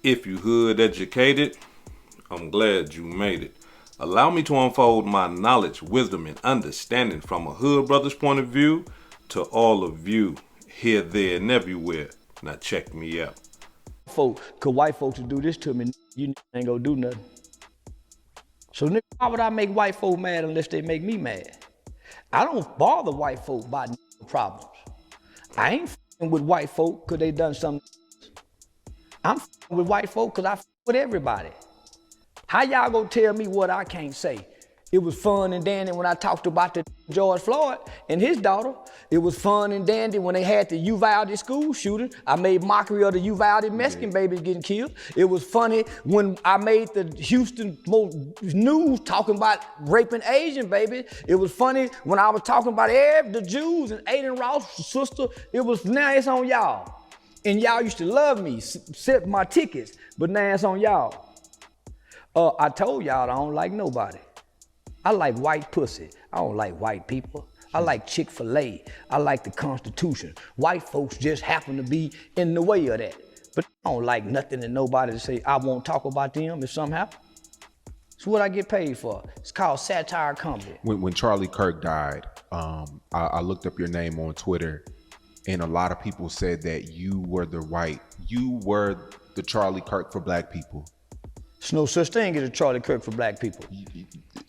If you hood educated, I'm glad you made it. Allow me to unfold my knowledge, wisdom, and understanding from a hood brother's point of view to all of you, here, there, and everywhere. Now check me out. Cause white folks will do this to me, you ain't gonna do nothing. So nigga, why would I make white folk mad unless they make me mad? I don't bother white folk by problems. I ain't f***ing with white folk cause they done something. I'm f***ing with white folk cause I f*** with everybody. How y'all gonna tell me what I can't say? It was fun and dandy when I talked about the George Floyd and his daughter. It was fun and dandy when they had the Uvalde school shooting. I made mockery of the Uvalde Mexican babies getting killed. It was funny when I made the Houston news talking about raping Asian babies. It was funny when I was talking about the Jews and Aiden Ross' sister. Now it's on y'all. And y'all used to love me, set my tickets, but now it's on y'all. I told y'all I don't like nobody. I like white pussy. I don't like white people. I like Chick-fil-A. I like the Constitution. White folks just happen to be in the way of that. But I don't like nothing and nobody to say I won't talk about them if something happens. It's what I get paid for. It's called satire comedy. When Charlie Kirk died, I looked up your name on Twitter, and a lot of people said that you were the Charlie Kirk for black people. There's no such thing as a Charlie Kirk for black people.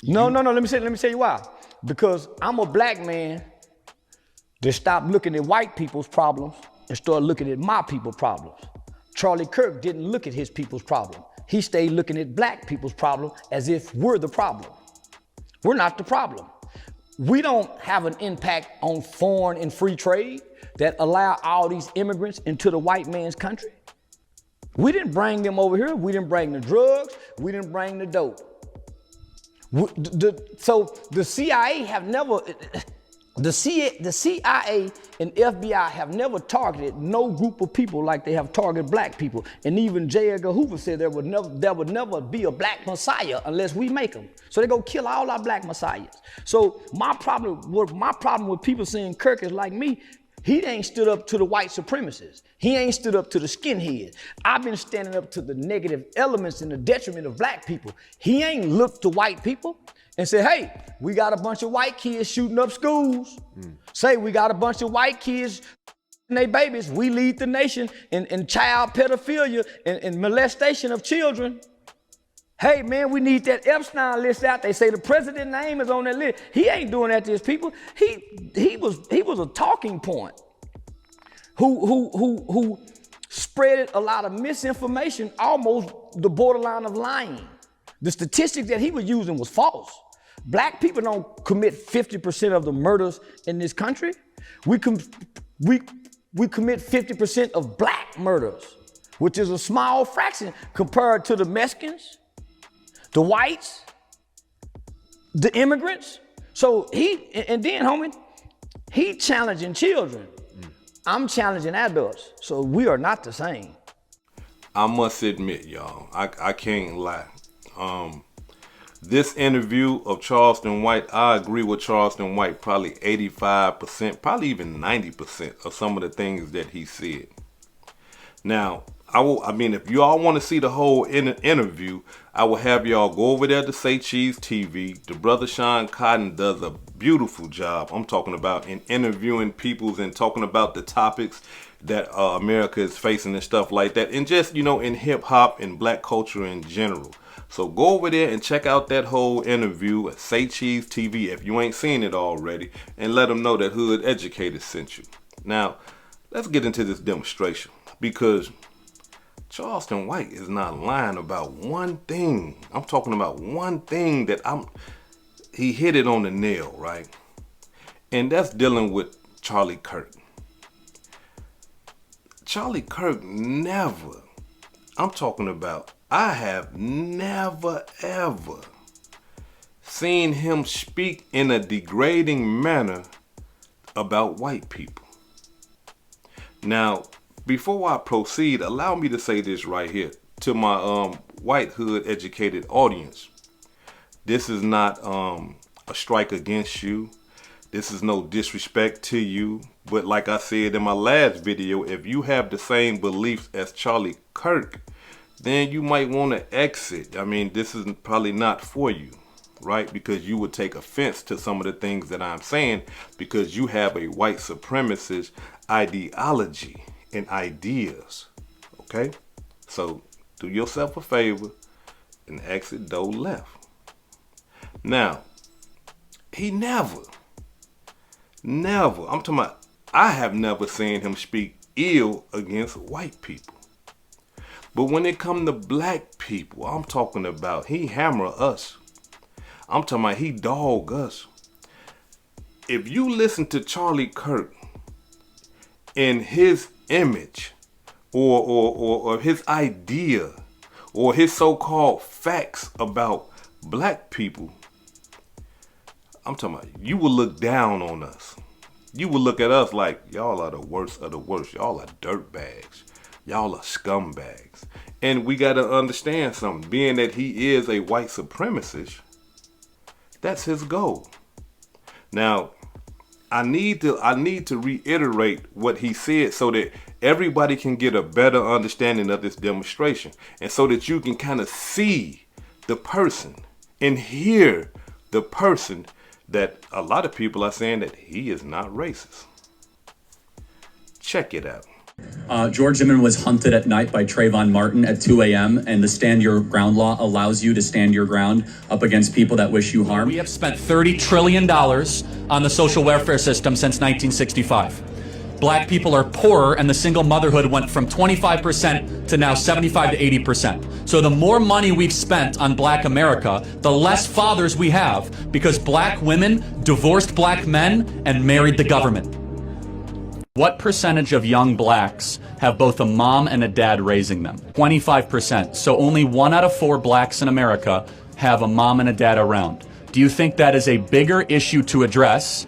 No. Let me tell you why. Because I'm a black man that stopped looking at white people's problems and started looking at my people's problems. Charlie Kirk didn't look at his people's problem. He stayed looking at black people's problem as if we're the problem. We're not the problem. We don't have an impact on foreign and free trade that allow all these immigrants into the white man's country. We didn't bring them over here. We didn't bring the drugs. We didn't bring the dope. So the CIA have never, the CIA and FBI have never targeted no group of people like they have targeted black people. And even J. Edgar Hoover said there would never be a black messiah unless we make them. So they go kill all our black messiahs. So my problem with people saying Kirk is like me, he ain't stood up to the white supremacists. He ain't stood up to the skinheads. I've been standing up to the negative elements and the detriment of black people. He ain't looked to white people and said, hey, we got a bunch of white kids shooting up schools. Say we got a bunch of white kids and they babies. We lead the nation in child pedophilia and molestation of children. Hey man, we need that Epstein list out. They say the president's name is on that list. He ain't doing that to his people. He was a talking point who spread a lot of misinformation, almost the borderline of lying. The statistics that he was using was false. Black people don't commit 50% of the murders in this country. We commit 50% of black murders, which is a small fraction compared to the Mexicans, the whites, the immigrants. So and then homie, he challenging children. I'm challenging adults. So we are not the same. I must admit, y'all, I can't lie. This interview of Charleston White, I agree with Charleston White probably 85%, probably even 90% of some of the things that he said. Now, if you all want to see the whole interview, I will have y'all go over there to Say Cheese TV. The brother Sean Cotton does a beautiful job, I'm talking about, in interviewing peoples and talking about the topics that America is facing and stuff like that. And just, in hip hop and black culture in general. So go over there and check out that whole interview at Say Cheese TV if you ain't seen it already. And let them know that Hood Educated sent you. Now, let's get into this demonstration. Because Charleston White is not lying about one thing. I'm talking about one thing that he hit it on the nail, right? And that's dealing with Charlie Kirk. Charlie Kirk I have never ever seen him speak in a degrading manner about white people. Now, before I proceed, allow me to say this right here to my white hood educated audience. This is not a strike against you. This is no disrespect to you. But like I said in my last video, if you have the same beliefs as Charlie Kirk, then you might want to exit. I mean, this is probably not for you, right? Because you would take offense to some of the things that I'm saying because you have a white supremacist ideology and ideas, okay? So do yourself a favor and exit door left. Now, he never, I'm talking about, I have never seen him speak ill against white people. But when it come to black people, I'm talking about he hammer us. I'm talking about he dog us. If you listen to Charlie Kirk in his image or his idea or his so-called facts about black people, I'm talking about you will look down on us. You will look at us like y'all are the worst of the worst. Y'all are dirtbags. Y'all are scumbags. And we got to understand something. Being that he is a white supremacist, that's his goal. Now, I need to reiterate what he said so that everybody can get a better understanding of this demonstration. And so that you can kind of see the person and hear the person that a lot of people are saying that he is not racist. Check it out. George Zimmerman was hunted at night by Trayvon Martin at 2 a.m. and the stand your ground law allows you to stand your ground up against people that wish you harm. We have spent $30 trillion on the social welfare system since 1965. Black people are poorer and the single motherhood went from 25% to now 75 to 80%. So the more money we've spent on black America, the less fathers we have because black women divorced black men and married the government. What percentage of young blacks have both a mom and a dad raising them? 25%. So only 1 out of 4 blacks in America have a mom and a dad around. Do you think that is a bigger issue to address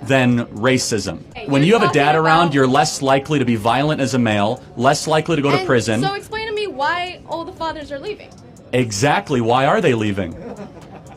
than racism? When you have a dad around, you're less likely to be violent as a male, less likely to go to prison. So explain to me why all the fathers are leaving. Exactly. Why are they leaving?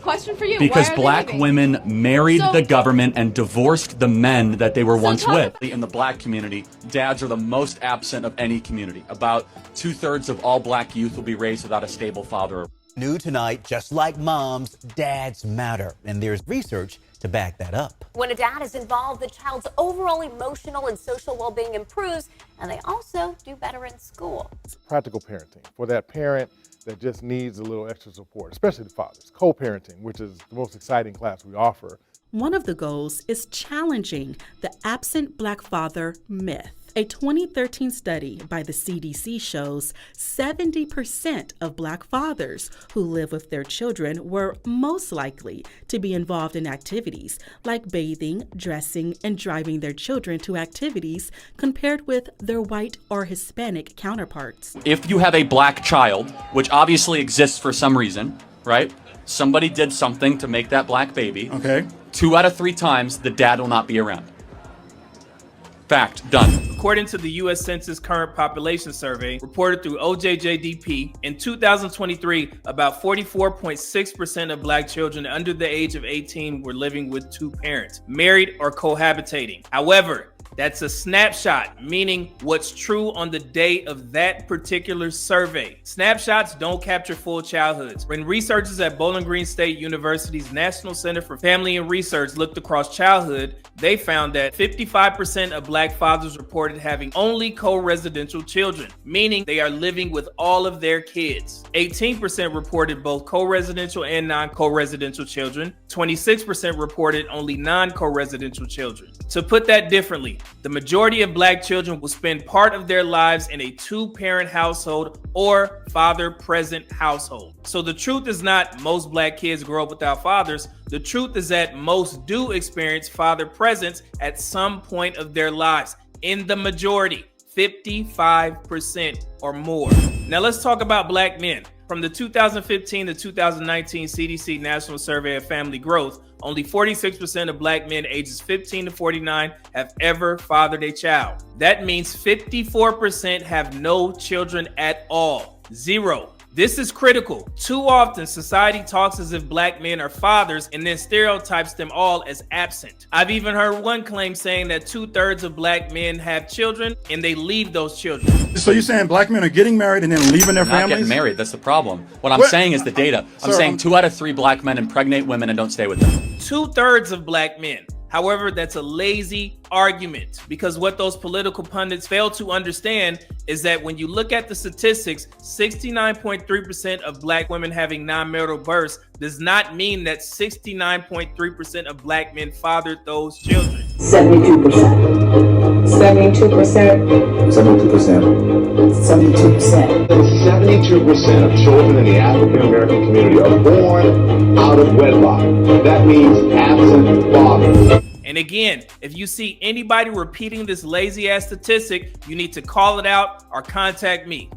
Question for you. Because black women married the government and divorced the men that they were once with. In the black community, dads are the most absent of any community. About 2/3 of all black youth will be raised without a stable father. New tonight, just like moms, dads matter. And there's research to back that up. When a dad is involved, the child's overall emotional and social well-being improves, and they also do better in school. It's practical parenting for that parent that just needs a little extra support, especially the fathers. Co-parenting, which is the most exciting class we offer. One of the goals is challenging the absent black father myth. A 2013 study by the CDC shows 70% of black fathers who live with their children were most likely to be involved in activities like bathing, dressing, and driving their children to activities compared with their white or Hispanic counterparts. If you have a black child, which obviously exists for some reason, right? Somebody did something to make that black baby. Okay. 2 out of 3 times, the dad will not be around. Fact, done. According to the U.S. Census Current Population Survey, reported through OJJDP, in 2023, about 44.6% of black children under the age of 18 were living with 2 parents, married or cohabitating. However, that's a snapshot, meaning what's true on the day of that particular survey. Snapshots don't capture full childhoods. When researchers at Bowling Green State University's National Center for Family and Research looked across childhood, they found that 55% of black fathers reported having only co-residential children, meaning they are living with all of their kids. 18% reported both co-residential and non-co-residential children. 26% reported only non-co-residential children. To put that differently, the majority of black children will spend part of their lives in a 2-parent household or father-present household. So the truth is not most black kids grow up without fathers. The truth is that most do experience father presence at some point of their lives. In the majority, 55% or more. Now let's talk about black men. From the 2015 to 2019 CDC National Survey of Family Growth, only 46% of black men ages 15 to 49 have ever fathered a child. That means 54% have no children at all. 0. This is critical. Too often, society talks as if black men are fathers and then stereotypes them all as absent. I've even heard one claim saying that 2/3 of black men have children and they leave those children. So you're saying black men are getting married and then leaving their Not families? getting married, that's the problem. What I'm saying is the data. I'm saying 2 out of 3 black men impregnate women and don't stay with them. 2/3 of black men. However, that's a lazy argument because what those political pundits fail to understand is that when you look at the statistics, 69.3% of black women having non-marital births does not mean that 69.3% of black men fathered those children. 72%. 72%. 72%. 72%. 72% of children in the African American community are born out of wedlock. That means absent fathers. And again, if you see anybody repeating this lazy ass statistic, you need to call it out or contact me.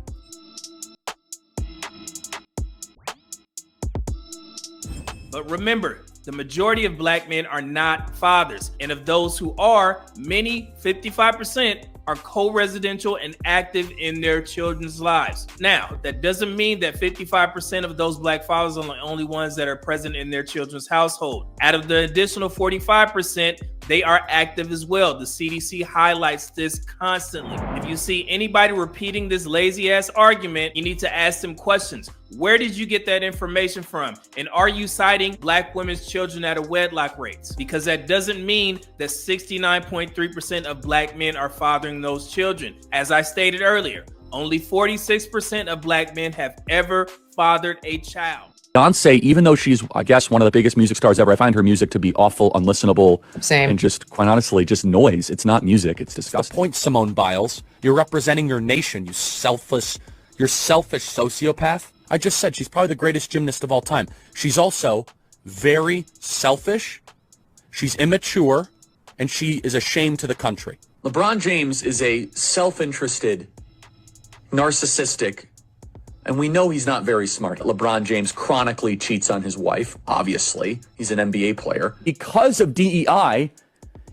But remember, the majority of black men are not fathers. And of those who are, many, 55%, are co-residential and active in their children's lives. Now, that doesn't mean that 55% of those black fathers are the only ones that are present in their children's household. Out of the additional 45%, they are active as well. The CDC highlights this constantly. If you see anybody repeating this lazy ass argument, you need to ask them questions. Where did you get that information from? And are you citing black women's children out of wedlock rates? Because that doesn't mean that 69.3% of black men are fathering those children. As I stated earlier, only 46% of black men have ever fathered a child. Beyonce, even though she's, I guess, one of the biggest music stars ever, I find her music to be awful, unlistenable, and just, quite honestly, just noise. It's not music. It's disgusting. The point, Simone Biles, you're representing your nation, you're selfish sociopath. I just said she's probably the greatest gymnast of all time. She's also very selfish, she's immature, and she is a shame to the country. LeBron James is a self-interested, narcissistic, and we know he's not very smart. LeBron James chronically cheats on his wife, obviously. He's an NBA player. Because of DEI,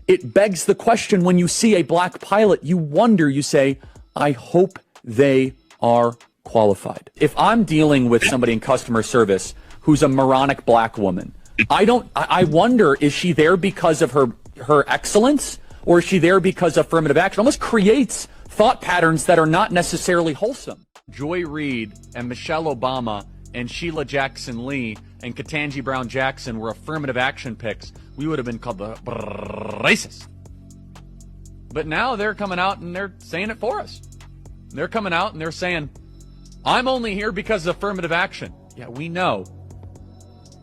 it begs the question when you see a black pilot, you wonder, you say, I hope they are qualified. If I'm dealing with somebody in customer service who's a moronic black woman, I wonder, is she there because of her excellence, or is she there because of affirmative action? It almost creates thought patterns that are not necessarily wholesome. Joy Reid and Michelle Obama and Sheila Jackson Lee and Ketanji Brown Jackson were affirmative action picks, we would have been called the racist. But now they're coming out and they're saying it for us. They're coming out and they're saying, I'm only here because of affirmative action. Yeah, we know.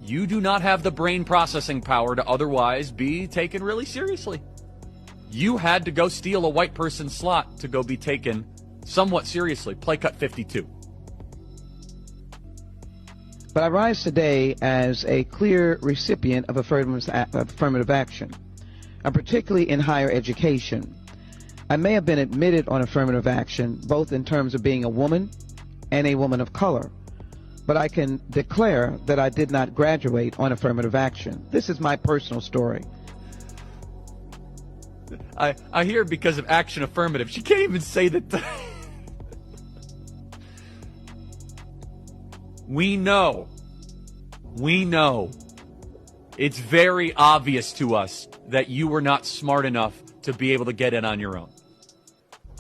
You do not have the brain processing power to otherwise be taken really seriously. You had to go steal a white person's slot to go be taken somewhat seriously. Play cut 52. But I rise today as a clear recipient of affirmative action, particularly in higher education. I may have been admitted on affirmative action, both in terms of being a woman and a woman of color, but I can declare that I did not graduate on affirmative action. This is my personal story. I hear because of action affirmative. She can't even say that. We know. It's very obvious to us that you were not smart enough to be able to get in on your own.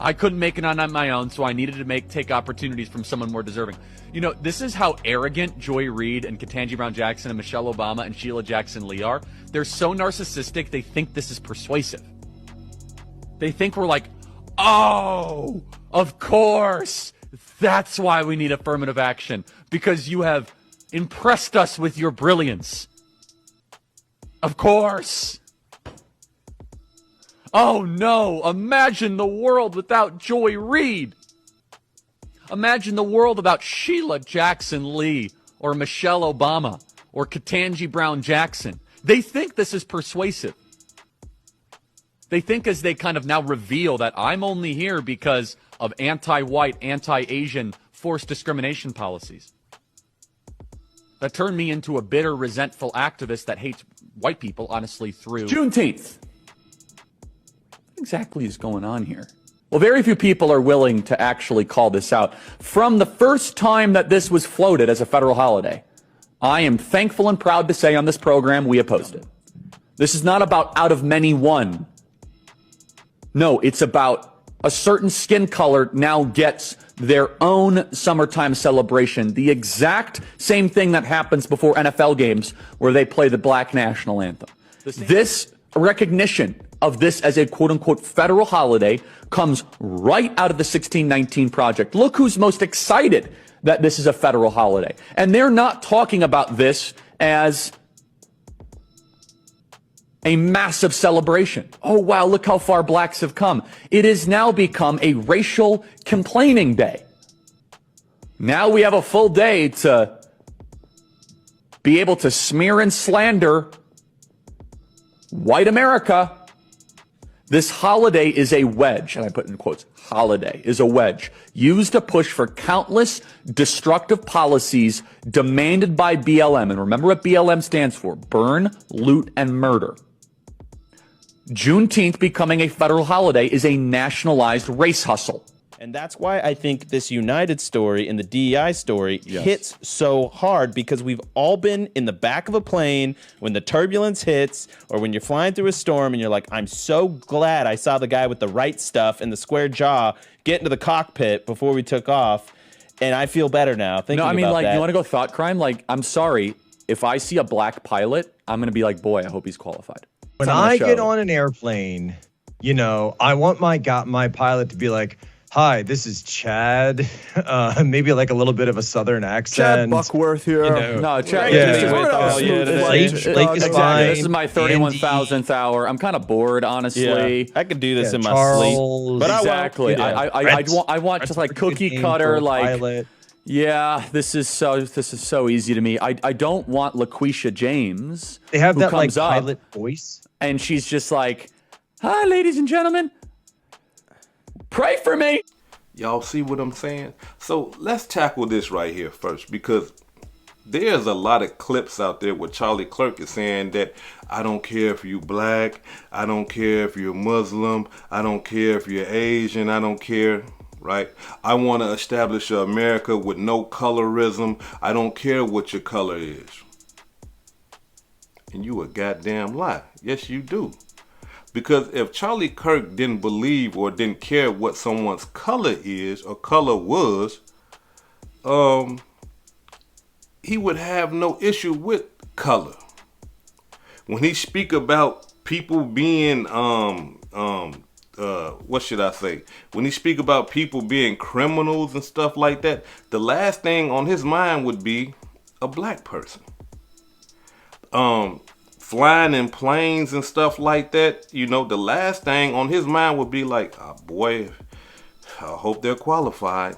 I couldn't make it on my own, so I needed to take opportunities from someone more deserving. You know, this is how arrogant Joy Reid and Ketanji Brown Jackson and Michelle Obama and Sheila Jackson Lee are. They're so narcissistic, they think this is persuasive. They think we're like, oh, of course. That's why we need affirmative action, because you have impressed us with your brilliance. Of course. Oh no, imagine the world without Joy Reid. Imagine the world without Sheila Jackson Lee or Michelle Obama or Ketanji Brown Jackson. They think this is persuasive. They think as they kind of now reveal that I'm only here because of anti-white, anti-Asian forced discrimination policies. That turned me into a bitter, resentful activist that hates white people, honestly, through Juneteenth. What exactly is going on here? Well, very few people are willing to actually call this out. From the first time that this was floated as a federal holiday, I am thankful and proud to say on this program we opposed it. This is not about out of many one. No, it's about a certain skin color now gets their own summertime celebration. The exact same thing that happens before NFL games where they play the black national anthem. This recognition of this as a quote-unquote federal holiday comes right out of the 1619 Project. Look who's most excited that this is a federal holiday. And they're not talking about this as a massive celebration. Oh, wow, look how far blacks have come. It has now become a racial complaining day. Now we have a full day to be able to smear and slander white America. This holiday is a wedge, and I put in quotes, holiday is a wedge, used to push for countless destructive policies demanded by BLM. And remember what BLM stands for: burn, loot, and murder. Juneteenth becoming a federal holiday is a nationalized race hustle. And that's why I think this United story and the DEI story hits so hard, because we've all been in the back of a plane when the turbulence hits, or when you're flying through a storm and you're like, I'm so glad I saw the guy with the right stuff and the square jaw get into the cockpit before we took off, and I feel better now thinking about that. No, I mean, like, you want to go thought crime? Like, I'm sorry, if I see a black pilot, I'm going to be like, boy, I hope he's qualified. When I get on an airplane, you know, I want my pilot to be like, hi, this is Chad. Maybe like a little bit of a southern accent. Chad Buckworth here. You know, no, Chad. Exactly. This is my 31,000th hour. I'm kind of bored, honestly. Yeah. I could do this in my sleep. But exactly. I want just like cookie cutter, like. Pilot. Yeah, this is so easy to me. I don't want LaQuisha James. They have who that comes like up, pilot voice, and she's just like, "Hi, ladies and gentlemen. Pray for me." Y'all see what I'm saying? So let's tackle this right here first, because there's a lot of clips out there where Charlie Kirk is saying that I don't care if you're black, I don't care if you're Muslim, I don't care if you're Asian, I don't care, right? I want to establish an America with no colorism. I don't care what your color is. And you a goddamn lie. Yes, you do. Because if Charlie Kirk didn't believe or didn't care what someone's color is or color was, he would have no issue with color. When he speak about people being, what should I say? When he speak about people being criminals and stuff like that, the last thing on his mind would be a black person. Flying in planes and stuff like that, you know, the last thing on his mind would be like, oh, boy, I hope they're qualified.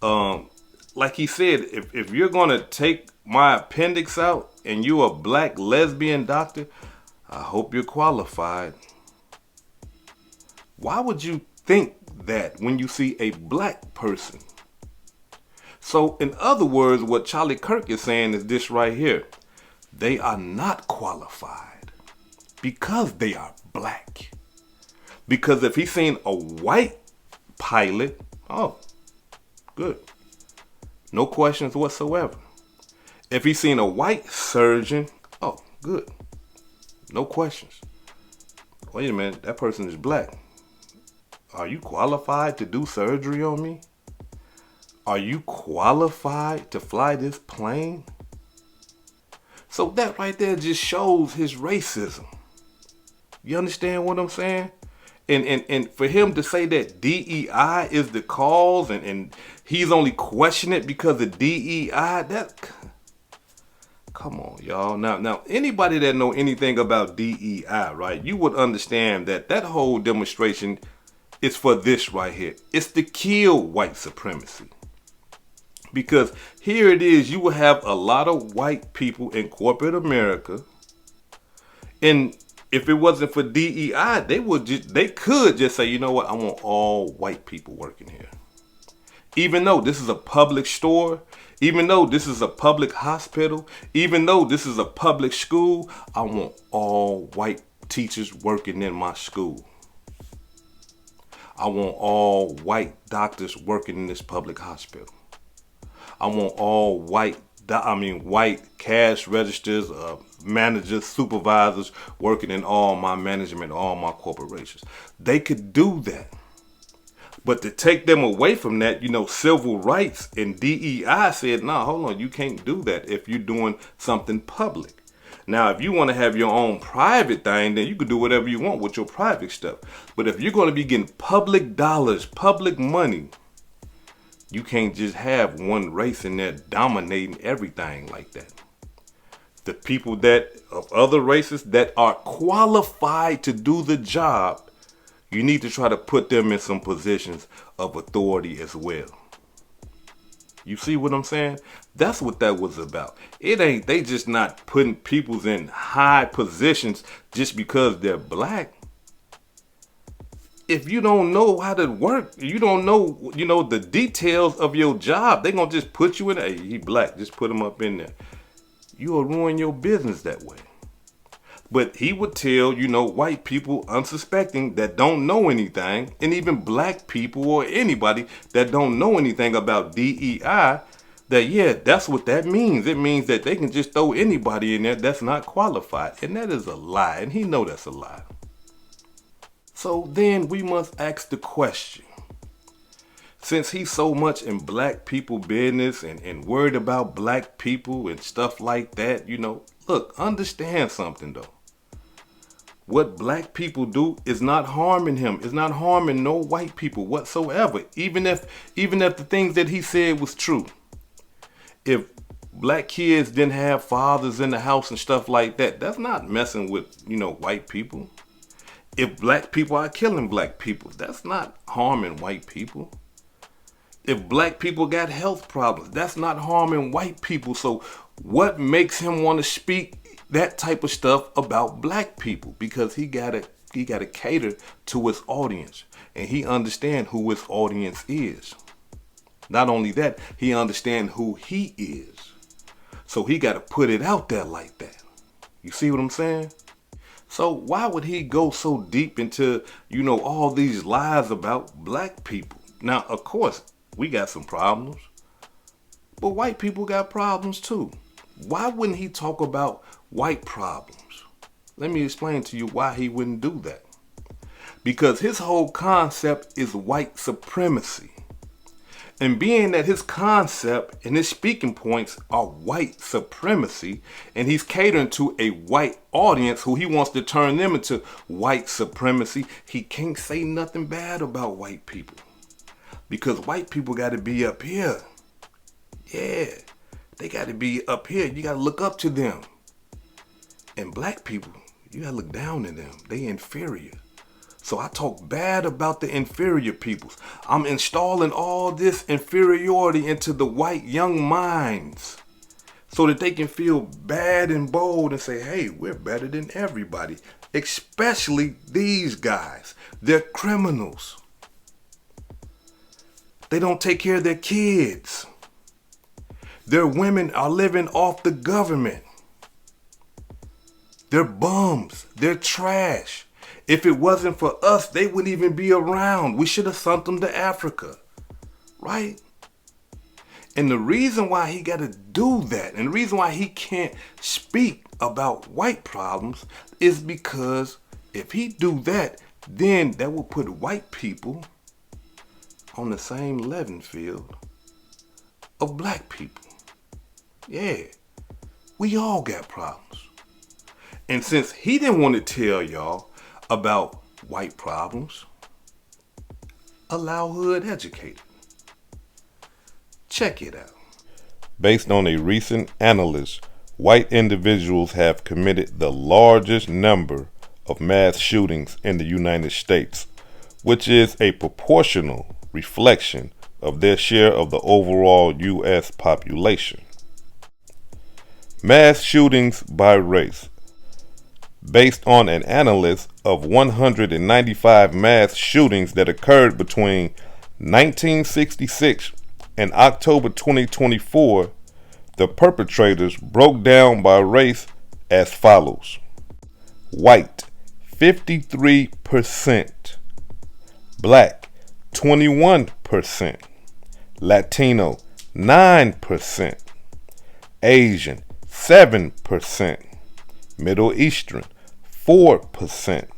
Like he said, if you're going to take my appendix out and you're a black lesbian doctor, I hope you're qualified. Why would you think that when you see a black person? So in other words, what Charlie Kirk is saying is this right here. They are not qualified because they are black. Because if he's seen a white pilot, oh, good. No questions whatsoever. If he's seen a white surgeon, oh, good. No questions. Wait a minute, that person is black. Are you qualified to do surgery on me? Are you qualified to fly this plane? So that right there just shows his racism. You understand what I'm saying? And for him to say that DEI is the cause and he's only questioning it because of DEI, that, come on, y'all. Now anybody that know anything about DEI, right, you would understand that that whole demonstration is for this right here. It's to kill white supremacy. Because here it is, you will have a lot of white people in corporate America, and if it wasn't for DEI, they could just say, you know what, I want all white people working here. Even though this is a public store, even though this is a public hospital, even though this is a public school, I want all white teachers working in my school. I want all white doctors working in this public hospital. I want all white cash registers, managers, supervisors working in all my management, all my corporations. They could do that. But to take them away from that, civil rights and DEI said, nah, hold on, you can't do that if you're doing something public. Now, if you want to have your own private thing, then you can do whatever you want with your private stuff. But if you're going to be getting public dollars, public money, you can't just have one race in there dominating everything like that. The people of other races that are qualified to do the job, you need to try to put them in some positions of authority as well. You see what I'm saying? That's what that was about. They just not putting people in high positions just because they're black. If you don't know how to work, you don't know, the details of your job, they're going to just put you in, hey, he black, just put him up in there. You'll ruin your business that way. But he would tell, white people unsuspecting that don't know anything, and even black people or anybody that don't know anything about DEI, that, yeah, that's what that means. It means that they can just throw anybody in there that's not qualified. And that is a lie, and he know that's a lie. So then we must ask the question, since he's so much in black people business and worried about black people and stuff like that, look, understand something though. What black people do is not harming him. It's not harming no white people whatsoever. Even if the things that he said was true. If black kids didn't have fathers in the house and stuff like that, that's not messing with, white people. If black people are killing black people, that's not harming white people. If black people got health problems, that's not harming white people. So what makes him want to speak that type of stuff about black people? Because he gotta cater to his audience, and he understand who his audience is. Not only that, he understand who he is. So he gotta put it out there like that. You see what I'm saying? So why would he go so deep into, all these lies about black people? Now, of course, we got some problems, but white people got problems too. Why wouldn't he talk about white problems? Let me explain to you why he wouldn't do that. Because his whole concept is white supremacy. And being that his concept and his speaking points are white supremacy, and he's catering to a white audience who he wants to turn them into white supremacy, he can't say nothing bad about white people. Because white people got to be up here. Yeah, they got to be up here. You got to look up to them. And black people, you got to look down at them. They inferior. So I talk bad about the inferior peoples. I'm installing all this inferiority into the white young minds so that they can feel bad and bold and say, hey, we're better than everybody. Especially these guys. They're criminals. They don't take care of their kids. Their women are living off the government. They're bums. They're trash. If it wasn't for us, they wouldn't even be around. We should have sent them to Africa. Right? And the reason why he got to do that, and the reason why he can't speak about white problems, is because if he do that, then that will put white people on the same level field of black people. Yeah, we all got problems. And since he didn't want to tell y'all about white problems, allow Hood Educated. Check it out. Based on a recent analysis, white individuals have committed the largest number of mass shootings in the United States, which is a proportional reflection of their share of the overall U.S. population. Mass shootings by race. Based on an analysis of 195 mass shootings that occurred between 1966 and October 2024, the perpetrators broke down by race as follows. White, 53%. Black, 21%. Latino, 9%. Asian, 7%. Middle Eastern, 4%.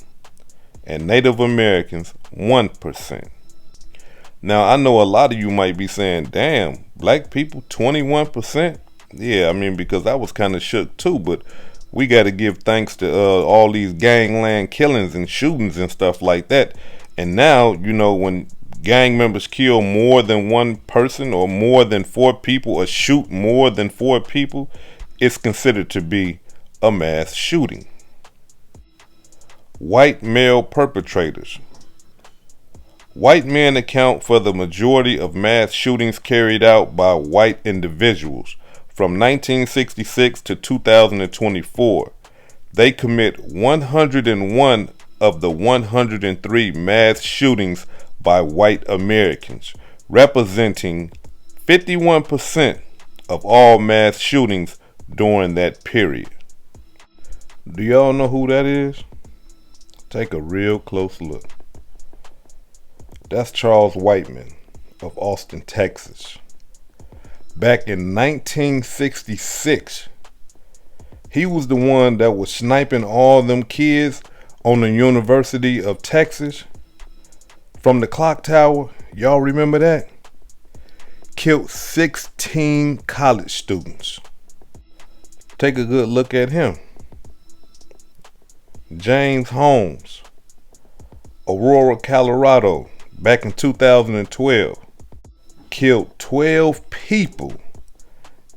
And Native Americans, 1%. Now, I know a lot of you might be saying, damn, black people, 21%? Yeah, I mean, because I was kind of shook too, but we got to give thanks to all these gangland killings and shootings and stuff like that. And now, you know, when gang members kill more than one person or more than 4 people or shoot more than 4 people, it's considered to be a mass shooting. White male perpetrators. White men account for the majority of mass shootings carried out by white individuals. From 1966 to 2024, they commit 101 of the 103 mass shootings by white Americans, representing 51% of all mass shootings during that period. Do y'all know who that is? Take a real close look. That's Charles Whiteman of Austin, Texas. Back in 1966, he was the one that was sniping all them kids on the University of Texas from the clock tower. Y'all remember that? Killed 16 college students. Take a good look at him. James Holmes, Aurora, Colorado, back in 2012. Killed 12 people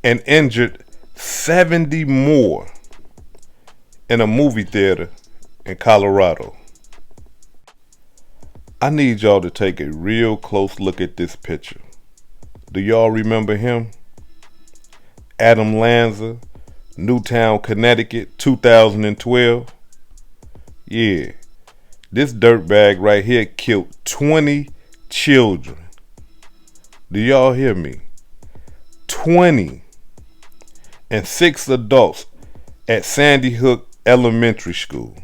and injured 70 more in a movie theater in Colorado. I need y'all to take a real close look at this picture. Do y'all remember him? Adam Lanza, Newtown, Connecticut, 2012. Yeah, this dirtbag right here killed 20 children. Do y'all hear me? 20 and 6 adults at Sandy Hook Elementary School.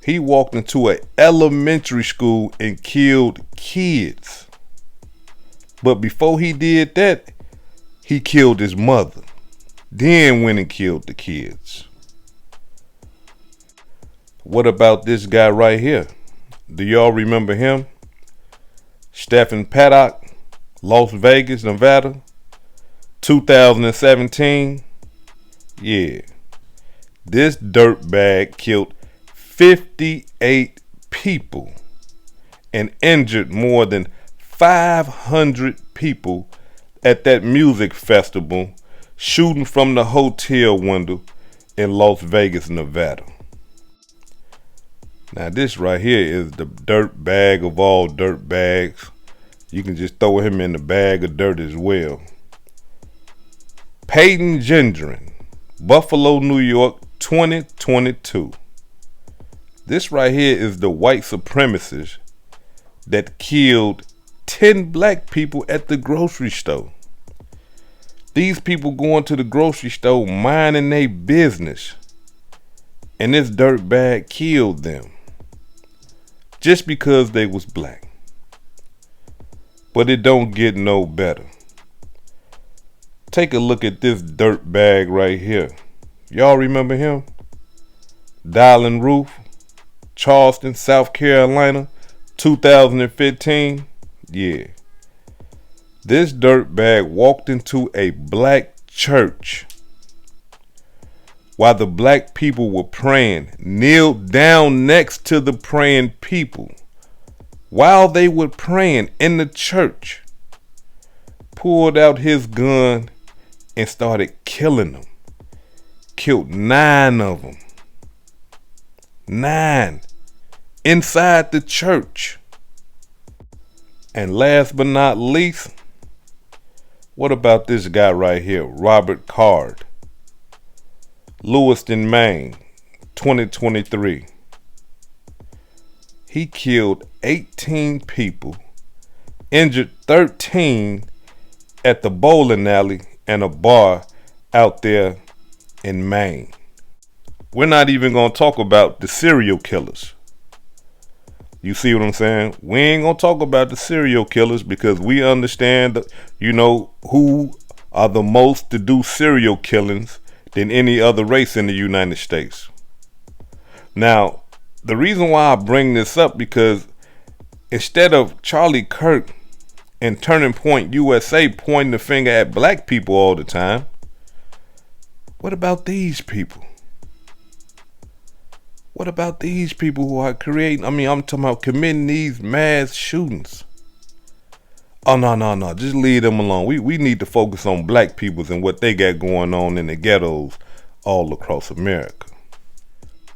He walked into an elementary school and killed kids. But before he did that, he killed his mother. Then went and killed the kids. What about this guy right here? Do y'all remember him? Stephen Paddock, Las Vegas, Nevada, 2017. Yeah, this dirtbag killed 58 people and injured more than 500 people at that music festival, shooting from the hotel window in Las Vegas, Nevada. Now this right here is the dirt bag of all dirt bags. You can just throw him in the bag of dirt as well. Peyton Gendron, Buffalo, New York, 2022. This right here is the white supremacist that killed 10 black people at the grocery store. These people going to the grocery store minding their business, and this dirtbag killed them just because they was black. But it don't get no better. Take a look at this dirtbag right here. Y'all remember him? Dylan Roof, Charleston, South Carolina, 2015. Yeah. This dirtbag walked into a black church while the black people were praying, kneeled down next to the praying people while they were praying in the church, pulled out his gun and started killing them. Killed 9 of them. 9 inside the church. And last but not least, what about this guy right here, Robert Card, Lewiston, Maine, 2023. He killed 18 people, injured 13 at the bowling alley and a bar out there in Maine. We're not even going to talk about the serial killers. You see what I'm saying? We ain't gonna talk about the serial killers because we understand, who are the most to do serial killings than any other race in the United States. Now, the reason why I bring this up because instead of Charlie Kirk and Turning Point USA pointing the finger at black people all the time, what about these people? What about these people who are creating, I'm talking about committing these mass shootings? Oh, no. Just leave them alone. We need to focus on black peoples and what they got going on in the ghettos all across America.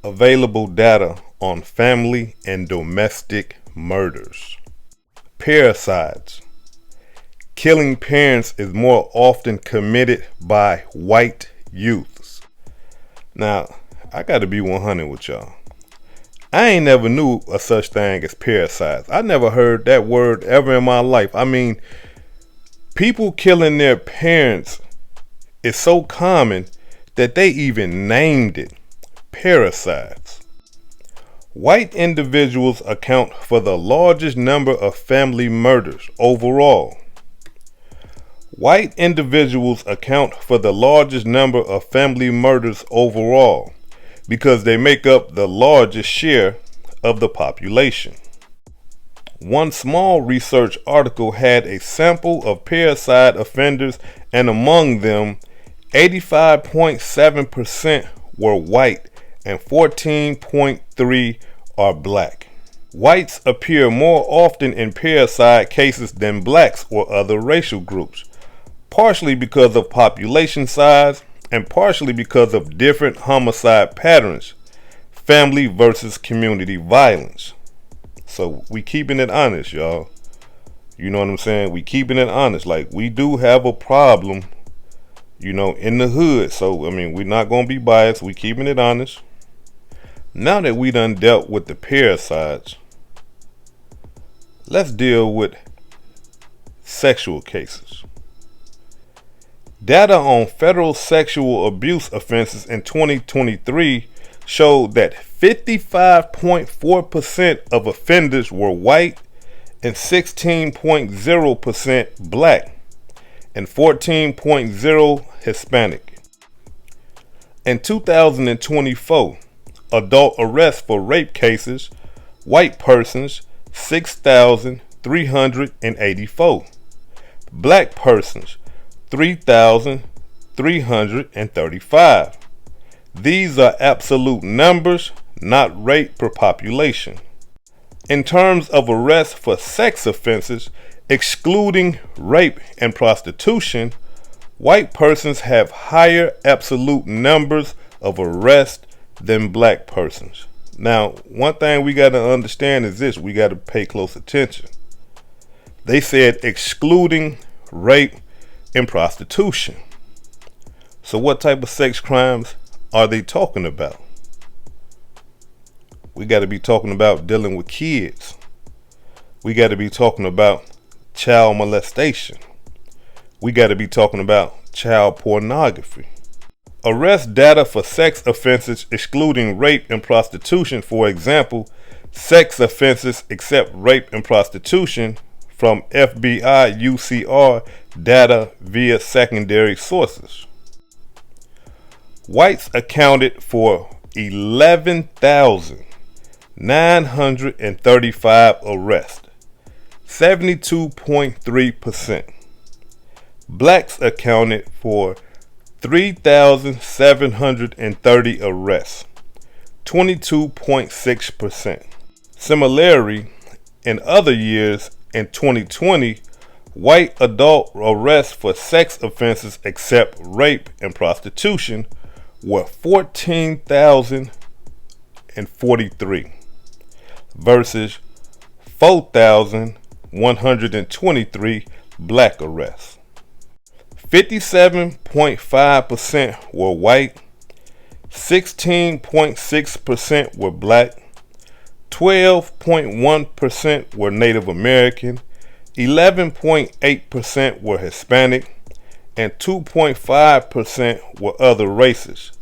Available data on family and domestic murders. Parasites. Killing parents is more often committed by white youths. Now, I gotta be 100 with y'all. I ain't never knew a such thing as parasites. I never heard that word ever in my life. People killing their parents is so common that they even named it parasites. White individuals account for the largest number of family murders overall. White individuals account for the largest number of family murders overall because they make up the largest share of the population. One small research article had a sample of parasite offenders, and among them, 85.7% were white and 14.3% are black. Whites appear more often in parasite cases than blacks or other racial groups, partially because of population size and partially because of different homicide patterns, family versus community violence. So we keeping it honest, y'all. You know what I'm saying? We keeping it honest. Like, we do have a problem, in the hood. So, we're not going to be biased. We keeping it honest. Now that we done dealt with the parasites, let's deal with sexual cases. Data on federal sexual abuse offenses in 2023 showed that 55.4% of offenders were white and 16.0% black and 14.0% Hispanic. In 2024, adult arrests for rape cases, white persons 6,384, black persons 3,335. These are absolute numbers, not rate per population. In terms of arrests for sex offenses, excluding rape and prostitution, white persons have higher absolute numbers of arrests than black persons. Now, one thing we got to understand is this: we got to pay close attention. They said excluding rape and prostitution. So what type of sex crimes are they talking about? We got to be talking about dealing with kids. We got to be talking about child molestation. We got to be talking about child pornography. Arrest data for sex offenses excluding rape and prostitution, for example, sex offenses except rape and prostitution, from FBI UCR data via secondary sources. Whites accounted for 11,935 arrests, 72.3%. Blacks accounted for 3,730 arrests, 22.6%. Similarly, in other years, in 2020, white adult arrests for sex offenses except rape and prostitution were 14,043 versus 4,123 black arrests. 57.5% were white, 16.6% were black, 12.1% were Native American, 11.8% were Hispanic, and 2.5% were other races.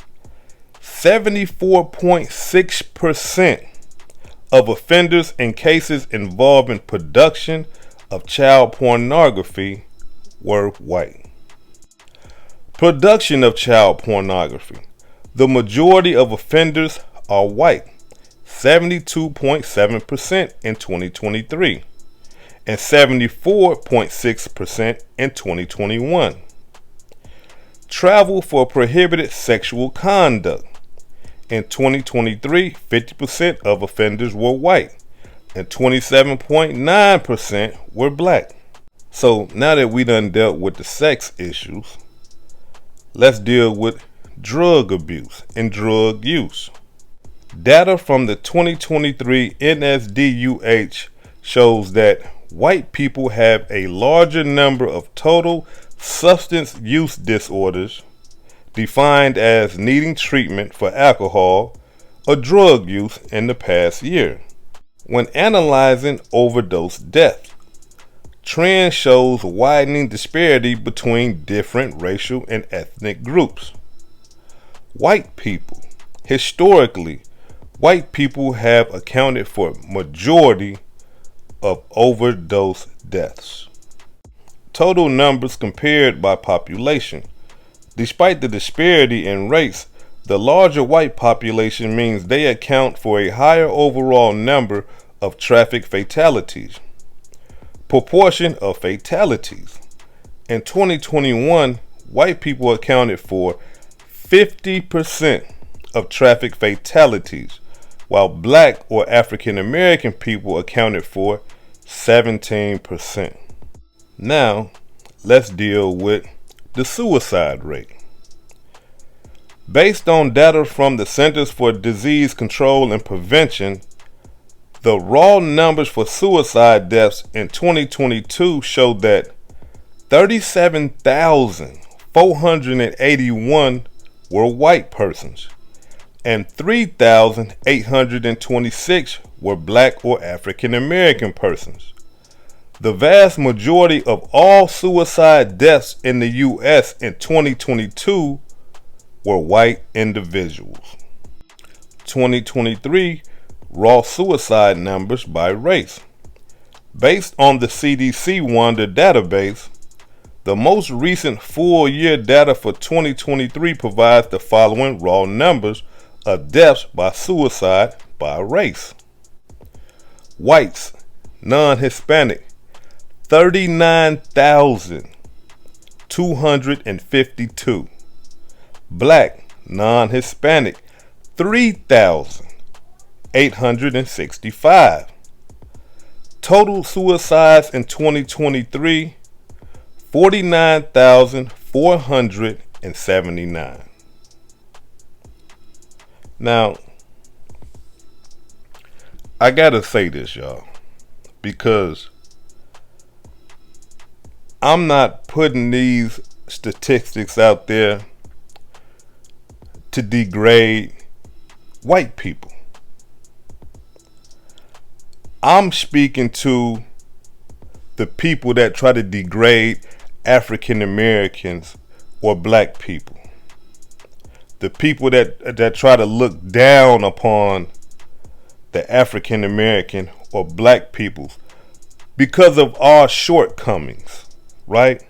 74.6% of offenders in cases involving production of child pornography were white. Production of child pornography. The majority of offenders are white, 72.7% in 2023, and 74.6% in 2021. Travel for prohibited sexual conduct. In 2023, 50% of offenders were white, and 27.9% were black. So now that we done dealt with the sex issues, let's deal with drug abuse and drug use. Data from the 2023 NSDUH shows that white people have a larger number of total substance use disorders, defined as needing treatment for alcohol or drug use in the past year. When analyzing overdose deaths, trend shows widening disparity between different racial and ethnic groups. White people. Historically, white people have accounted for majority of overdose deaths. Total numbers compared by population. Despite the disparity in race, the larger white population means they account for a higher overall number of traffic fatalities. Proportion of fatalities. In 2021, white people accounted for 50% of traffic fatalities, while black or African American people accounted for 17%. Now, let's deal with the suicide rate. Based on data from the Centers for Disease Control and Prevention, the raw numbers for suicide deaths in 2022 showed that 37,481 were white persons and 3,826 were black or African American persons. The vast majority of all suicide deaths in the U.S. in 2022 were white individuals. 2023 raw suicide numbers by race. Based on the CDC Wonder database, the most recent full-year data for 2023 provides the following raw numbers of deaths by suicide by race. Whites, non-Hispanic, 39,252. Black, non-Hispanic, 3,865. Total suicides in 2023, 49,479. Now, I gotta say this, y'all, because I'm not putting these statistics out there to degrade white people. I'm speaking to the people that try to degrade African Americans or black people. The people that try to look down upon the African American or black people because of our shortcomings, right?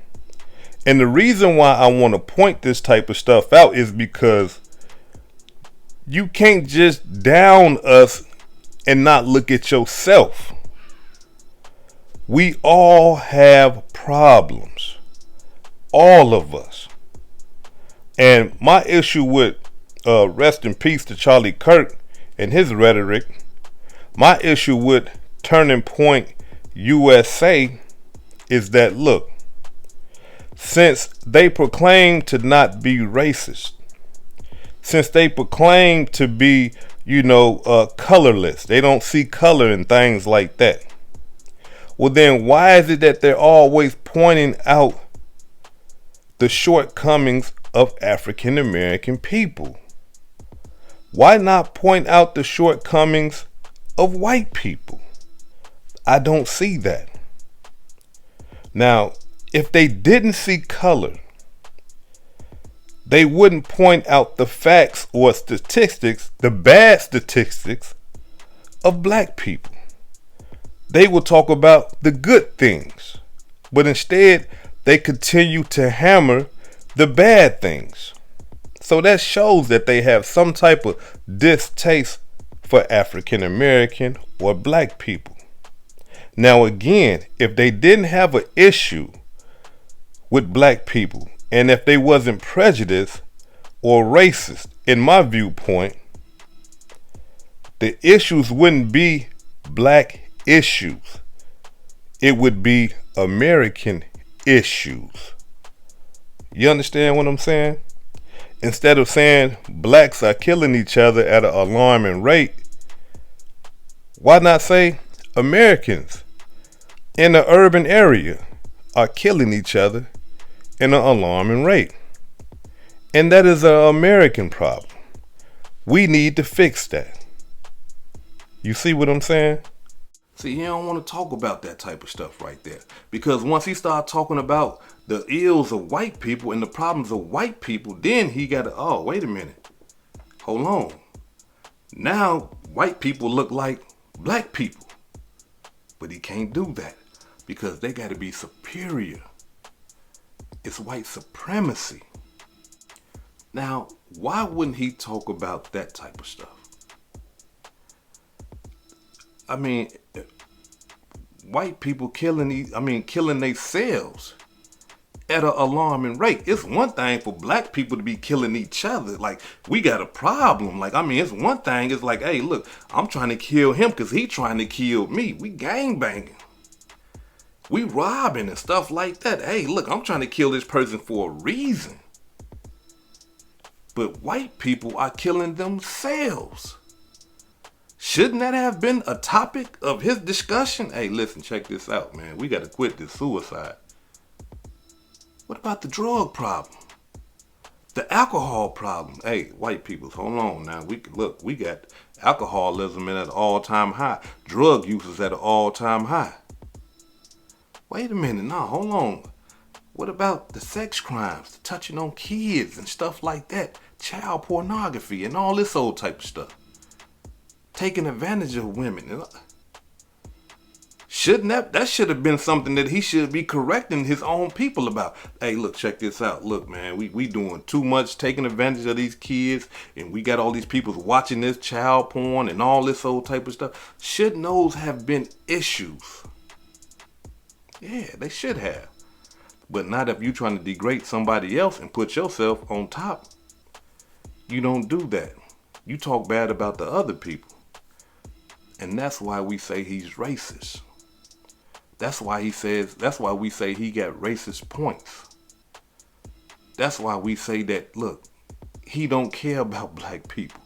And the reason why I want to point this type of stuff out is because you can't just down us and not look at yourself. We all have problems. All of us. And my issue with rest in peace to Charlie Kirk and his rhetoric, my issue with Turning Point USA is that, look, since they proclaim to not be racist, since they proclaim to be, colorless, they don't see color and things like that. Well, then why is it that they're always pointing out the shortcomings of African American people? Why not point out the shortcomings of white people? I don't see that. Now, if they didn't see color, they wouldn't point out the facts or statistics, the bad statistics of black people. They will talk about the good things, but instead they continue to hammer the bad things. So that shows that they have some type of distaste for African American or black people. Now again, if they didn't have an issue with black people, and if they wasn't prejudiced or racist, in my viewpoint, the issues wouldn't be black issues. It would be American issues. You understand what I'm saying? Instead of saying blacks are killing each other at an alarming rate, why not say Americans in the urban area are killing each other in an alarming rate? And that is an American problem. We need to fix that. You see what I'm saying? See, he don't want to talk about that type of stuff right there. Because once he start talking about the ills of white people and the problems of white people, then he got to, oh, wait a minute. Hold on. Now, white people look like black people. But he can't do that because they got to be superior. It's white supremacy. Now, why wouldn't he talk about that type of stuff? I mean, white people killing themselves at an alarming rate. It's one thing for black people to be killing each other. Like, we got a problem. Like, I mean, it's one thing. It's like, hey, look, I'm trying to kill him because he trying to kill me. We gangbanging. We robbing and stuff like that. Hey, look, I'm trying to kill this person for a reason. But white people are killing themselves. Shouldn't that have been a topic of his discussion? Hey, listen, check this out, man. We got to quit this suicide. What about the drug problem? The alcohol problem? Hey, white people, hold on now. We got alcoholism at an all-time high. Drug use is at an all-time high. Wait a minute, no, hold on. What about the sex crimes, the touching on kids and stuff like that? Child pornography and all this old type of stuff. Taking advantage of women. Shouldn't that should have been something that he should be correcting his own people about. Hey, look, check this out. Look, man, we doing too much taking advantage of these kids, and we got all these people watching this child porn and all this old type of stuff. Shouldn't those have been issues? Yeah, they should have. But not if you trying to degrade somebody else and put yourself on top. You don't do that. You talk bad about the other people. And that's why we say he's racist. That's why we say he got racist points. That's why we say that, look, he don't care about black people.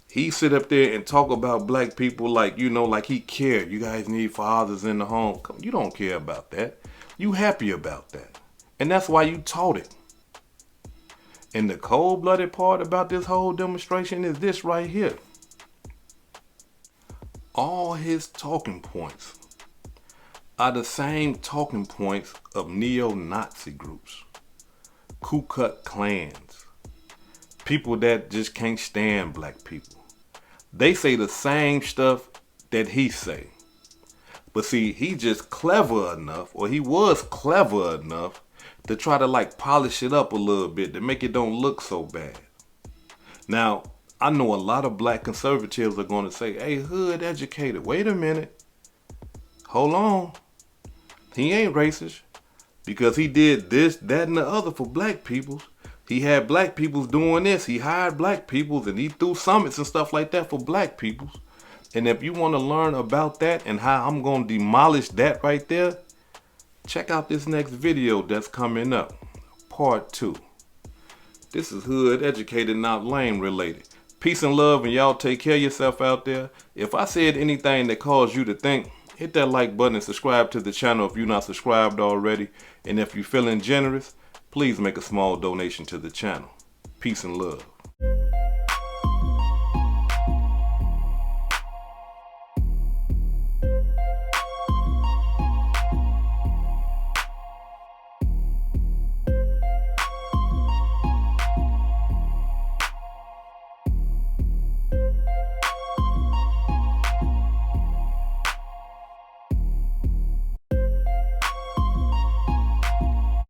He sit up there and talk about black people like, like he care. You guys need fathers in the home. You don't care about that. You happy about that. And that's why you taught it. And the cold-blooded part about this whole demonstration is this right here. All his talking points are the same talking points of neo-Nazi groups, Ku Klux Klans, people that just can't stand black people. They say the same stuff that he say. But see, he just clever enough, or he was clever enough to try to polish it up a little bit to make it don't look so bad. Now, I know a lot of black conservatives are going to say, hey, hood educated. Wait a minute. Hold on. He ain't racist because he did this, that, and the other for black peoples. He had black peoples doing this. He hired black peoples and he threw summits and stuff like that for black peoples. And if you want to learn about that and how I'm going to demolish that right there, check out this next video that's coming up, part 2. This is hood educated, not lame related. Peace and love, and y'all take care of yourself out there. If I said anything that caused you to think, hit that like button and subscribe to the channel if you're not subscribed already. And if you're feeling generous, please make a small donation to the channel. Peace and love.